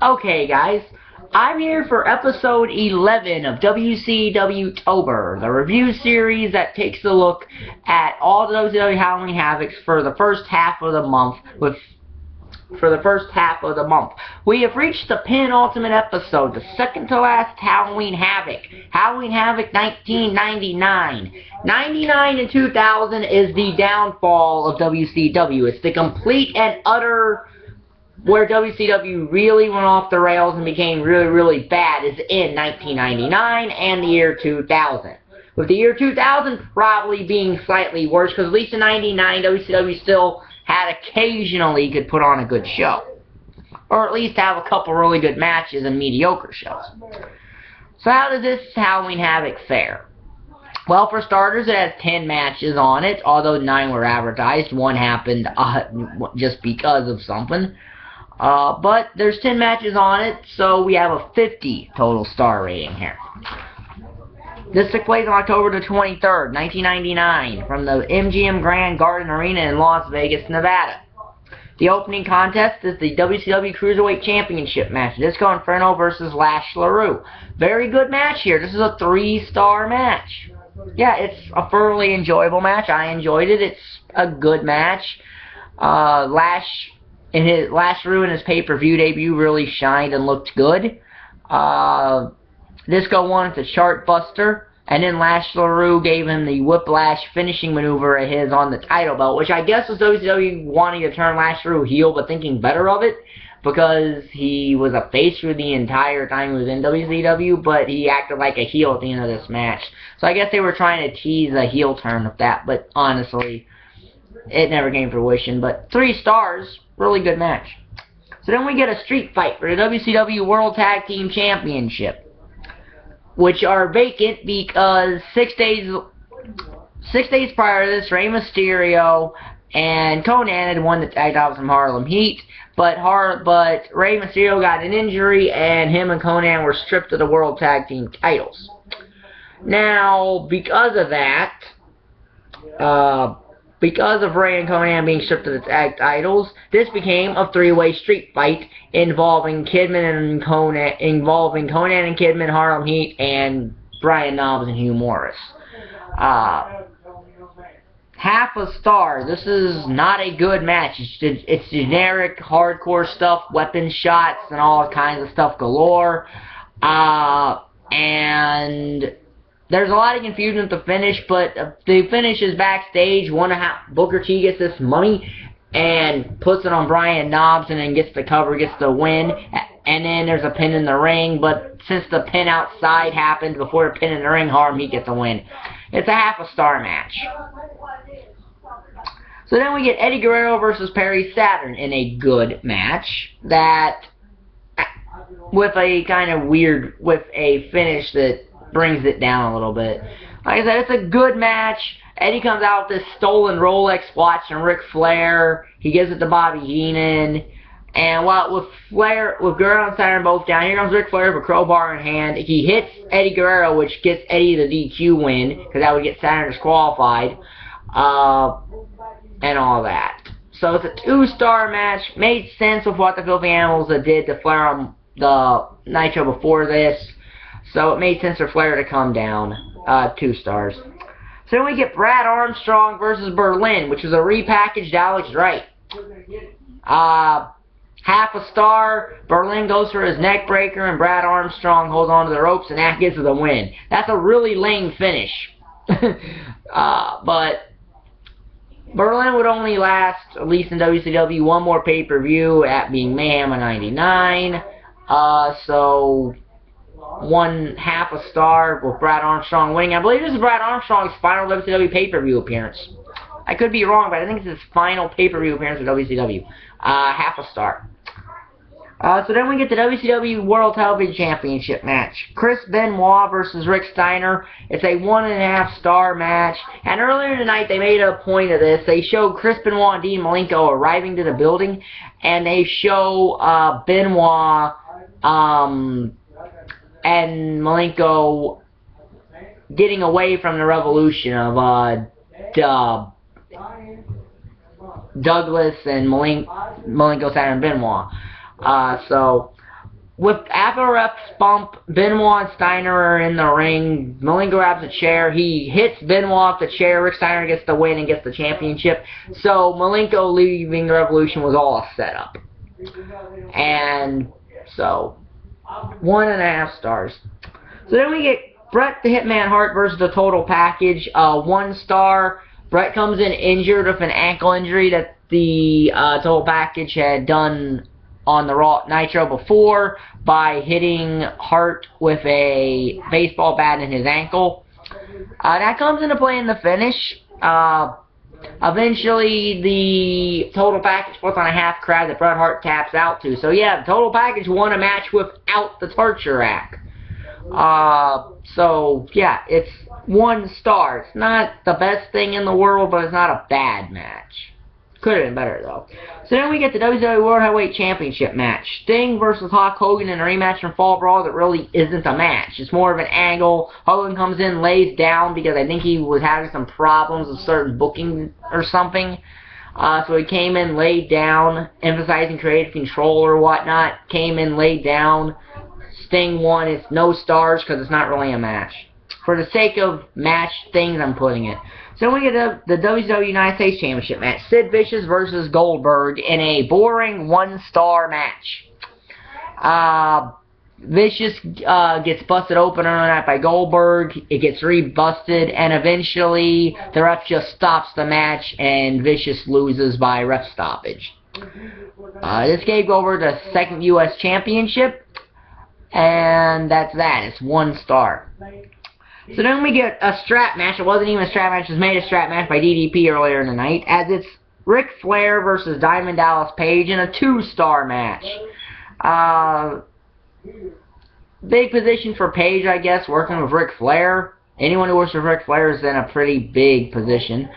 Okay, guys, I'm here for episode 11 of WCWtober, the review series that takes a look at all the WCW Halloween Havocs for the first half of the month. We have reached the penultimate episode, the second to last Halloween Havoc. Halloween Havoc 1999. 99 and 2000 is the downfall of WCW. It's the complete and utter where WCW really went off the rails and became really, really bad is in 1999 and the year 2000. With the year 2000 probably being slightly worse, because at least in 99, WCW still had occasionally could put on a good show. Or at least have a couple really good matches and mediocre shows. So how does this Halloween Havoc fare? Well, for starters, it has 10 matches on it, although 9 were advertised. One happened just because of something. But there's 10 matches on it, so we have a 50 total star rating here. This took place on October the 23rd, 1999, from the MGM Grand Garden Arena in Las Vegas, Nevada. The opening contest is the WCW Cruiserweight Championship match. Disco Inferno versus Lash Larue. Very good match here. This is a 3-star match. Yeah, it's a thoroughly enjoyable match. I enjoyed it. It's a good match. Lash Larue in his pay-per-view debut really shined and looked good. Disco won with a chart buster, and then Lash Larue gave him the whiplash finishing maneuver of his on the title belt, which I guess was WCW wanting to turn Lash Larue heel, but thinking better of it, because he was a face for the entire time he was in WCW, but he acted like a heel at the end of this match. So I guess they were trying to tease a heel turn with that, but honestly, it never came to fruition. But 3 stars, really good match. So then we get a street fight for the WCW World Tag Team Championship, which are vacant because 6 days prior to this, Rey Mysterio and Konnan had won the tag titles from Harlem Heat, but Rey Mysterio got an injury, and him and Konnan were stripped of the World Tag Team titles. Now, because of that, because of Rey and Konnan being stripped of the tag titles, this became a 3-way street fight involving Konnan and Kidman, Harlem Heat, and Brian Knobbs and Hugh Morrus. Half a star. This is not a good match. It's generic, hardcore stuff, weapon shots, and all kinds of stuff galore. And there's a lot of confusion with the finish, but the finish is backstage. Booker T gets this mummy and puts it on Brian Knobbs and then gets the cover, gets the win. And then there's a pin in the ring, but since the pin outside happened before the pin in the ring, Harlem Heat gets the win. It's a half-a-star match. So then we get Eddie Guerrero versus Perry Saturn in a good match that, with a kind of weird, with a finish that brings it down a little bit. Like I said, it's a good match. Eddie comes out with this stolen Rolex watch from Ric Flair. He gives it to Bobby Heenan. And with Guerrero and Saturn both down, here comes Ric Flair with a crowbar in hand. He hits Eddie Guerrero, which gets Eddie the DQ win, because that would get Saturn disqualified. And all that. So it's a 2-star match. Made sense with what the Filthy Animals did to Flair on the Nitro before this. So it made sense for Flair to come down. 2 stars. So then we get Brad Armstrong versus Berlyn, which is a repackaged Alex Wright. Half a star. Berlyn goes for his neck breaker, and Brad Armstrong holds onto the ropes, and that gives it the win. That's a really lame finish. But Berlyn would only last, at least in WCW, 1 more pay-per-view, at being Mayhem of 99. So 1/2 a star with Brad Armstrong winning. I believe this is Brad Armstrong's final WCW pay-per-view appearance. I could be wrong, but I think it's his final pay-per-view appearance with WCW. 1/2 a star. So then we get the WCW World Television Championship match. Chris Benoit versus Rick Steiner. It's a 1.5 star match. And earlier tonight they made a point of this. They showed Chris Benoit and Dean Malenko arriving to the building. And they show Benoit and Malenko getting away from the Revolution of Douglas and Malenko, Saturn, Benoit. So, with after ref's bump, Benoit and Steiner are in the ring. Malenko grabs a chair. He hits Benoit off the chair. Rick Steiner gets the win and gets the championship. So, Malenko leaving the Revolution was all a setup. And so, 1.5 stars. So then we get Bret the Hitman Hart versus the Total Package. 1 star. Bret comes in injured with an ankle injury that the Total Package had done on the Raw Nitro before by hitting Hart with a baseball bat in his ankle. That comes into play in the finish. Eventually, the Total Package puts on a half crowd that Bret Hart taps out to. So yeah, the Total Package won a match without the torture rack. So yeah, it's 1 star. It's not the best thing in the world, but it's not a bad match. Could have been better, though. So then we get the WCW World Heavyweight Championship match. Sting versus Hulk Hogan in a rematch from Fall Brawl that really isn't a match. It's more of an angle. Hogan comes in, lays down, because I think he was having some problems with certain booking or something. So he came in, laid down, emphasizing creative control or whatnot. Came in, laid down. Sting won. It's no stars because it's not really a match. For the sake of match things, I'm putting it. So we get the WCW United States Championship match. Sid Vicious versus Goldberg in a boring 1-star match. Vicious gets busted open on that by Goldberg. It gets rebusted, and eventually the ref just stops the match, and Vicious loses by ref stoppage. This gave Goldberg the 2nd U.S. Championship, and that's that. It's 1 star. So then we get a strap match. It wasn't even a strap match. It was made a strap match by DDP earlier in the night, as it's Ric Flair versus Diamond Dallas Page in a 2-star match. Big position for Page, I guess, working with Ric Flair. Anyone who works with Ric Flair is in a pretty big position.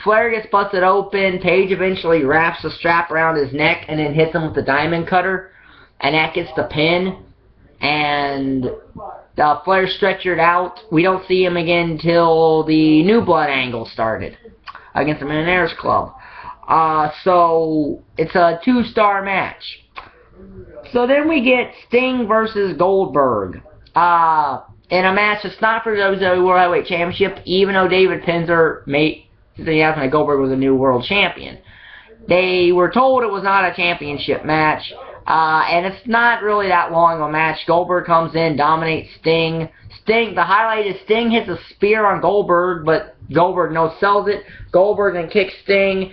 Flair gets busted open. Page eventually wraps the strap around his neck and then hits him with the diamond cutter. And that gets the pin. And Flair stretchered out. We don't see him again until the New Blood angle started against the Millionaires Club. So it's a 2-star match. So then we get Sting versus Goldberg in a match that's not for the WCW World Heavyweight Championship, even though David Penzer made the announcement that Goldberg was a new world champion. They were told it was not a championship match, and it's not really that long of a match. Goldberg comes in, dominates Sting. The highlight is Sting hits a spear on Goldberg, but Goldberg no-sells it. Goldberg then kicks Sting,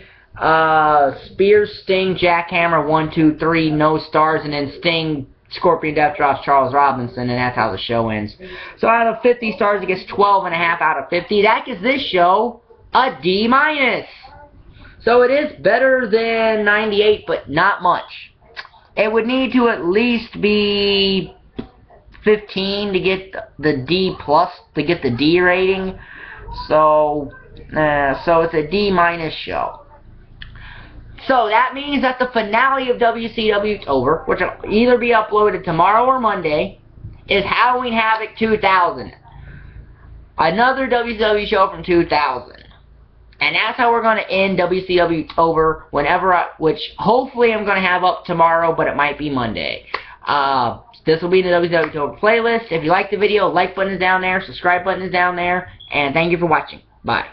spears Sting, jackhammer, 1, 2, 3, no stars, and then Sting, Scorpion Death drops Charles Robinson, and that's how the show ends. So out of 50 stars, it gets 12.5 out of 50. That gives this show a D-. So it is better than 98, but not much. It would need to at least be 15 to get the D+, to get the D rating. So it's a D- show. So that means that the finale of WCWtober, which will either be uploaded tomorrow or Monday, is Halloween Havoc 2000. Another WCW show from 2000. And that's how we're going to end WCWtober, which hopefully I'm going to have up tomorrow, but it might be Monday. This will be in the WCWtober playlist. If you like the video, like button is down there, subscribe button is down there, and thank you for watching. Bye.